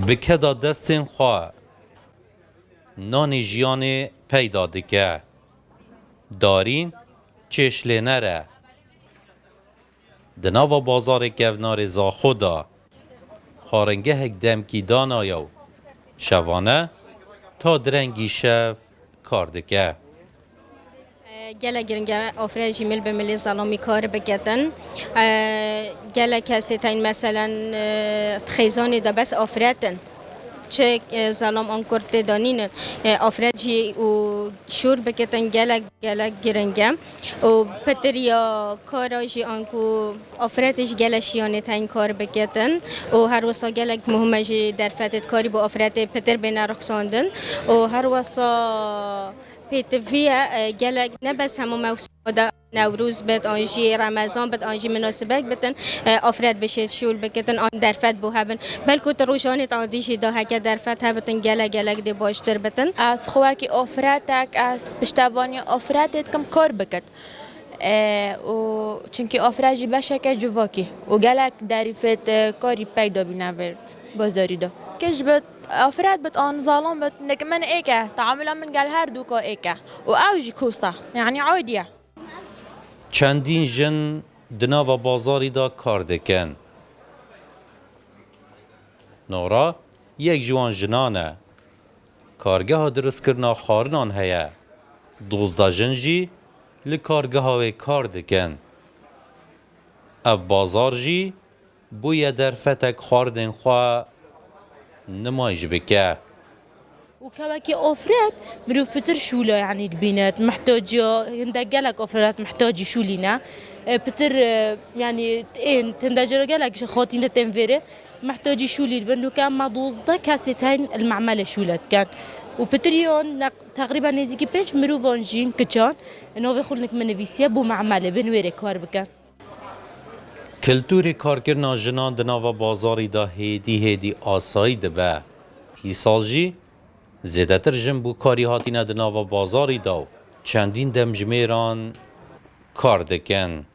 بکدا دستین خواه نانی جیان پیدا دکه دارین چشله نره دناوا بازار گونار زاخودا خارنگه هک دمکی دانایو شوانه تا درنگی شف کاردکه گله گرنگه آفرینجی مل به ملی ظلامی کار بکتن گله کسی تین مثلا خیزانی دا بس آفرتن چه ظلام آن کرده دانین آفرینجی و شور بکتن گله گرنگه و پتریا کاراجی آنکو آفرتش گله شیانه تین کار بکتن و هر وسا گله مهمجی در فتت کاری با آفرت پتر بین رخصاندن و هر وسا پیتویه گله نه بس همه موسم دا نوروز بد آنجی رمضان بد آنجی مناسبت بتن آفراد بشه شول بکتن آن درفت بو هبن بلکه تروشانی تعدیشی دا هک درفت هبتن گله دی باشتر بتن از خواهی آفرادک از پشتوانی آفرادت کم کار بکت و چونکه آفرادی باشه که جواکی و گله دریفت کاری پیدا بینه بازاری دا کش بد آفراد بد آن ظالم بد نک من ایکه تعامل من قال هر دوکا ایکه و اوجی کوسا یعنی عادیه چندین جن دناوا بازاری دا کار دکن نورا یک جوان جنانه کارگه ها درست کرنا خارنان هیا 12 جن جی لکارگه های کار دکن اف بازار جی بویا در فتک خاردن خواه نمایش بکه وكواكي أوفرات مروف بتر شولا يعني البنات محتاجة هندقلك أوفرات محتاجة شولينا بتر يعني تندجر قالك خاطين تنفيري محتاجة شولي بأنه كان مضوزة كاسيتين المعملة شولت كان وبتريون تقريبا نزيكي بينش مروفان جين كتان إنه بيخلنك من فيسيا بو معملة بنويري كار بكان کلتوری کارکرنا جنان دناوا بازاری دا هیدی آسایی دبه ای سال جی زیادتر جن بو کاری هاتینا دناوا بازاری دا چندین دمجمیران کار دکن